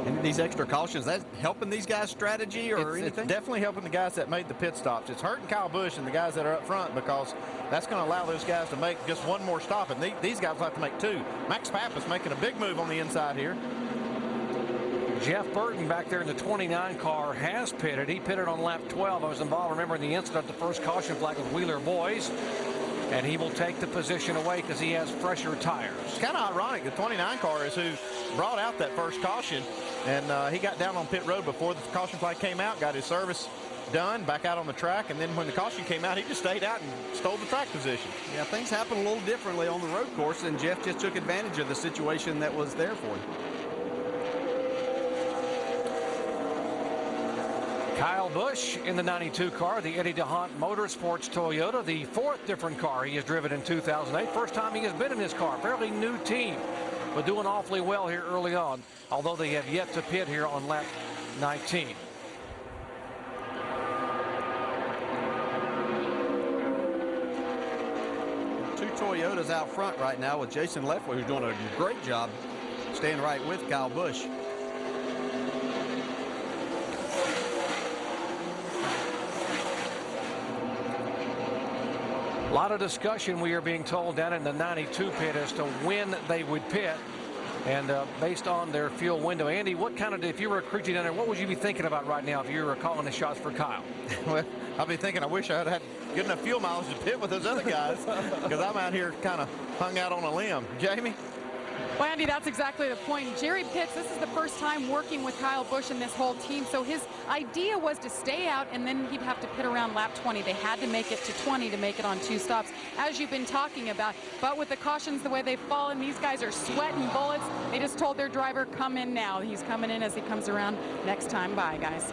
And these extra cautions, that helping these guys' strategy or anything? It's definitely helping the guys that made the pit stops. It's hurting Kyle Busch and the guys that are up front because that's going to allow those guys to make just one more stop, and these guys will have to make two. Max Pappas making a big move on the inside here. Jeff Burton back there in the 29 car has pitted. He pitted on lap 12. I was involved, remember, in the incident, the first caution flag with Wheeler Boys. And he will take the position away because he has fresher tires. It's kind of ironic. The 29 car is who brought out that first caution, and he got down on pit road before the caution flag came out, got his service done, back out on the track, and then when the caution came out, he just stayed out and stole the track position. Yeah, things happen a little differently on the road course, and Jeff just took advantage of the situation that was there for him. Kyle Busch in the 92 car, the Eddie DeHaan Motorsports Toyota, the fourth different car he has driven in 2008. First time he has been in this car. Fairly new team, but doing awfully well here early on, although they have yet to pit here on lap 19. Two Toyotas out front right now with Jason Leffler, who's doing a great job staying right with Kyle Busch. A lot of discussion, we are being told, down in the 92 pit as to when they would pit, and based on their fuel window. Andy, what kind of, if you were a crew chief down there, what would you be thinking about right now if you were calling the shots for Kyle? Well, I'd be thinking I wish I had good enough fuel mileage to pit with those other guys because I'm out here kind of hung out on a limb. Jamie? Well, Andy, that's exactly the point. Jerry Pitts, this is the first time working with Kyle Busch and this whole team, so his idea was to stay out and then he'd have to pit around lap 20. They had to make it to 20 to make it on 2 stops, as you've been talking about. But with the cautions the way they've fallen, these guys are sweating bullets. They just told their driver, come in now. He's coming in as he comes around next time by, guys.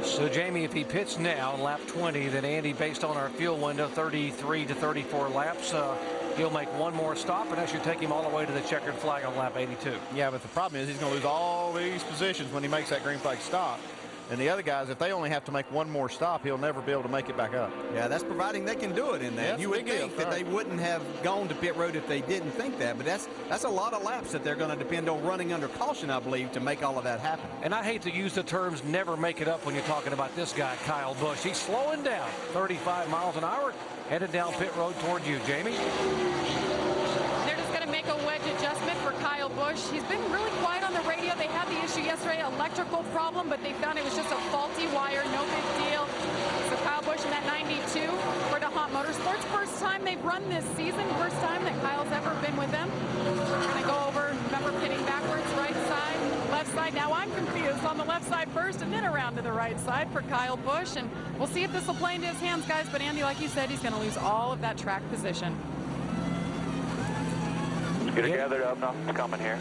So, Jamie, if he pits now on lap 20, then Andy, based on our fuel window, 33 to 34 laps, he'll make one more stop, and that should take him all the way to the checkered flag on lap 82. Yeah, but the problem is he's going to lose all these positions when he makes that green flag stop. And the other guys, if they only have to make one more stop, he'll never be able to make it back up. Yeah, that's providing they can do it in that. Yeah, you would think that they wouldn't have gone to pit road if they didn't think that, but that's a lot of laps that they're going to depend on running under caution, I believe, to make all of that happen. And I hate to use the terms never make it up when you're talking about this guy, Kyle Busch. He's slowing down, 35 miles an hour, headed down pit road toward you, Jamie. They're just going to make a wedge adjustment for Kyle Busch. He's been really quiet on the radio. They had the issue yesterday, electrical problem, but they found it was just a faulty wire, no big deal. So Kyle Busch in that 92 for DeHaan Motorsports. First time they've run this season, first time that Kyle's ever been with them. We're going to go over, remember, pitting backwards, right side, left side. Now I'm confused on the left side first and then around to the right side for Kyle Busch. And we'll see if this will play into his hands, guys. But Andy, like you said, he's going to lose all of that track position. Get it gathered up, nothing's coming here.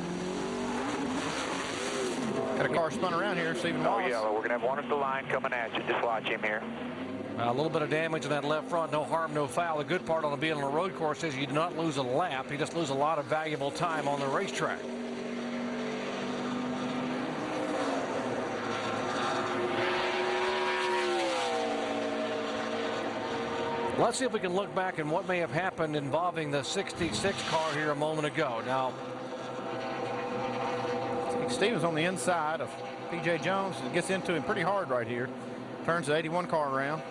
Got a car spun around here, Steven Wallace. Oh, yeah, well, we're going to have one at the line coming at you. Just watch him here. A little bit of damage in that left front, no harm, no foul. The good part on being on a road course is you do not lose a lap. You just lose a lot of valuable time on the racetrack. Let's see if we can look back and what may have happened involving the 66 car here a moment ago. Now, Steven's on the inside of P.J. Jones. It gets into him pretty hard right here. Turns the 81 car around.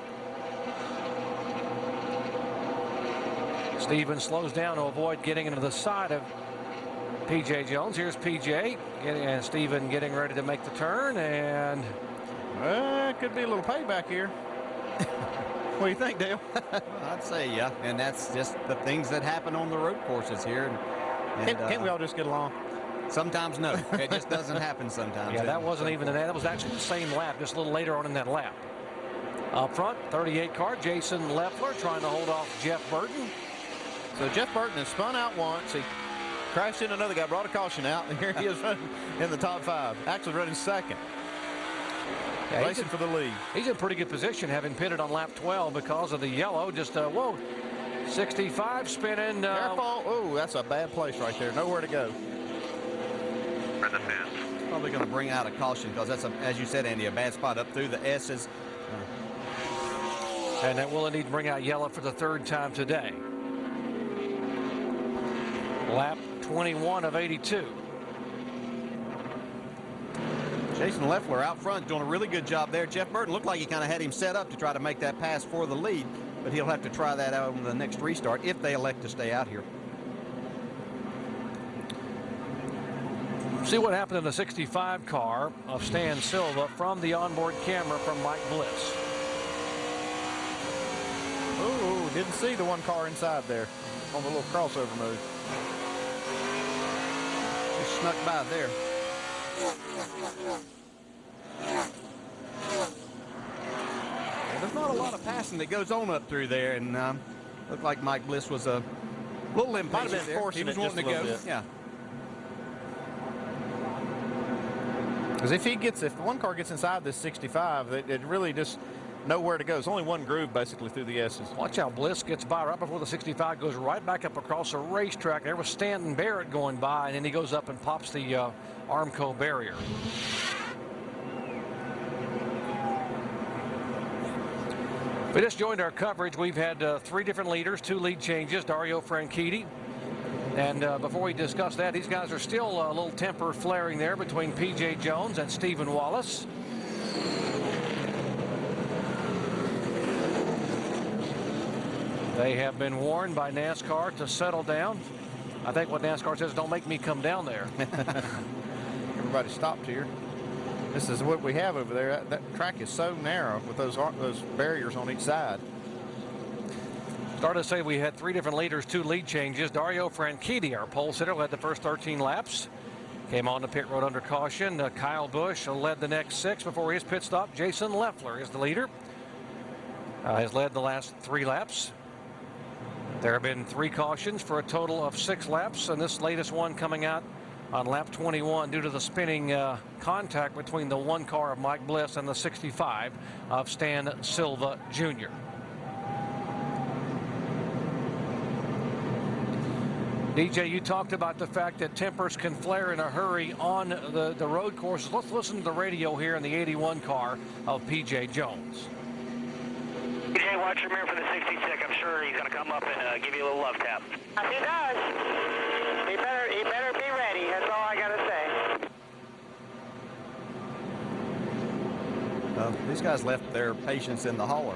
Steven slows down to avoid getting into the side of P.J. Jones. Here's P.J. and Steven getting ready to make the turn, and could be a little payback here. What do you think, Dale? I'd say, yeah, and that's just the things that happen on the road courses here. And can't we all just get along? Sometimes no. It just doesn't happen sometimes. Yeah, that wasn't even that. That was actually the same lap, just a little later on in that lap. Up front, 38 car, Jason Leffler trying to hold off Jeff Burton. So Jeff Burton has spun out once. He crashed into another guy, brought a caution out, and here he is running in the top 5. Actually running second. Yeah, racing for the lead. He's in pretty good position, having pitted on lap 12 because of the yellow. Just, whoa, 65 spinning. Careful. Oh, that's a bad place right there. Nowhere to go. Probably going to bring out a caution because that's, as you said, Andy, a bad spot up through the S's. And that will indeed bring out yellow for the 3rd time today. Lap 21 of 82. Jason Leffler out front doing a really good job there. Jeff Burton looked like he kind of had him set up to try to make that pass for the lead, but he'll have to try that out on the next restart if they elect to stay out here. See what happened in the 65 car of Stan Silva from the onboard camera from Mike Bliss. Oh, didn't see the one car inside there on the little crossover move. Just snuck by there. Well, there's not a lot of passing that goes on up through there, and looked like Mike Bliss was a little impatient. Might have been forcing he was it wanting just to a go. little bit. Yeah. Because if one car gets inside this 65, it really just nowhere to go. It's only one groove basically through the S's. Watch how Bliss gets by right before the 65 goes right back up across the racetrack. There was Stanton Barrett going by, and then he goes up and pops the Armco barrier. We just joined our coverage. We've had 3 different leaders, 2 lead changes, Dario Franchitti. And before we discuss that, these guys are still a little temper flaring there between P.J. Jones and Steven Wallace. They have been warned by NASCAR to settle down. I think what NASCAR says, don't make me come down there. Everybody stopped here. This is what we have over there. That track is so narrow with those barriers on each side. Started to say we had 3 different leaders, 2 lead changes. Dario Franchitti, our pole sitter, led the first 13 laps. Came on the pit road under caution. Kyle Busch led the next 6 before his pit stop. Jason Leffler is the leader. Has led the last 3 laps. There have been 3 cautions for a total of 6 laps, and this latest one coming out on lap 21 due to the spinning contact between the 1 car of Mike Bliss and the 65 of Stan Silva Jr. DJ, you talked about the fact that tempers can flare in a hurry on the road courses. Let's listen to the radio here in the 81 car of P.J. Jones. PJ, watch your mirror for the 66. I'm sure he's going to come up and give you a little love tap. If he does, he better be ready. That's all I got to say. These guys left their patience in the hauler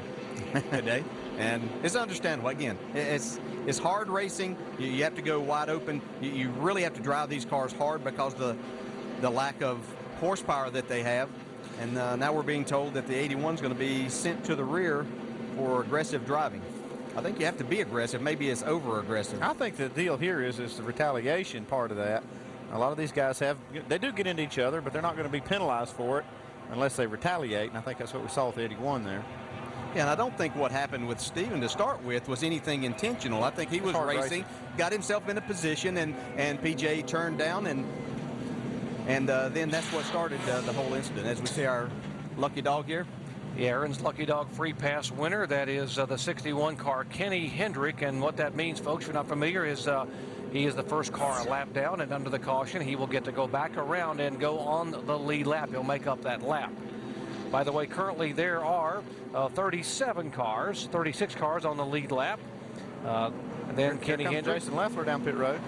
today, and it's understandable. Again, it's hard racing. You have to go wide open. You really have to drive these cars hard because of the lack of horsepower that they have. And now we're being told that the 81 is going to be sent to the rear for aggressive driving. I think you have to be aggressive. Maybe it's over-aggressive. I think the deal here is the retaliation part of that. A lot of these guys they do get into each other, but they're not going to be penalized for it unless they retaliate, and I think that's what we saw with 81 there. Yeah, and I don't think what happened with Steven to start with was anything intentional. I think he was racing, got himself in a position, and PJ turned down, and then that's what started the whole incident. As we see our lucky dog here. The Aaron's Lucky Dog Free Pass winner, that is the 61 car, Kenny Hendrick. And what that means, folks, if you're not familiar, is he is the first car a lap down, and under the caution, he will get to go back around and go on the lead lap. He'll make up that lap. By the way, currently there are 36 cars on the lead lap. And then Kenny Hendrick. Jason Leffler down pit road.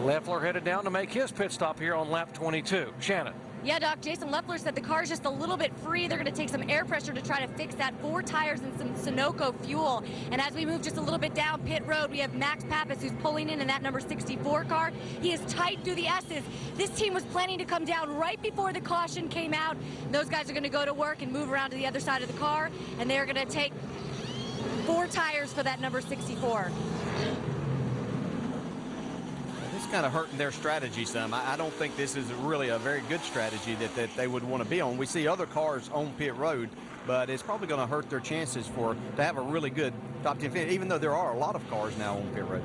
Leffler headed down to make his pit stop here on lap 22. Shannon. Yeah, Doc, Jason Leffler said the car's just a little bit free. They're going to take some air pressure to try to fix that. 4 tires and some Sunoco fuel. And as we move just a little bit down pit road, we have Max Pappas, who's pulling in that number 64 car. He is tight through the S's. This team was planning to come down right before the caution came out. Those guys are going to go to work and move around to the other side of the car, and they're going to take 4 tires for that number 64. It's kind of hurting their strategy some. I don't think this is really a very good strategy that they would want to be on. We see other cars on pit road, but it's probably going to hurt their chances to have a really good top 10 finish, even though there are a lot of cars now on pit road.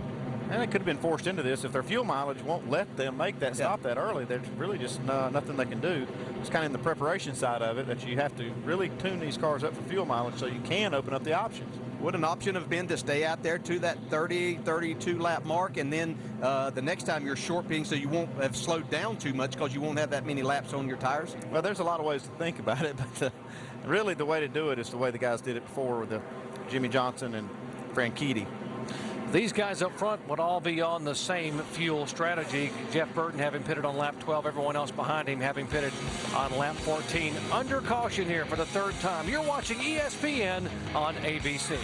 And they could have been forced into this if their fuel mileage won't let them make that stop that early. There's really just nothing they can do. It's kind of in the preparation side of it that you have to really tune these cars up for fuel mileage so you can open up the options. Would an option have been to stay out there to that 30, 32 lap mark, and then the next time you're short pitting so you won't have slowed down too much because you won't have that many laps on your tires? Well, there's a lot of ways to think about it, but really the way to do it is the way the guys did it before with Jimmy Johnson and Franchitti. These guys up front would all be on the same fuel strategy. Jeff Burton having pitted on lap 12, everyone else behind him having pitted on lap 14. Under caution here for the third time. You're watching ESPN on ABC.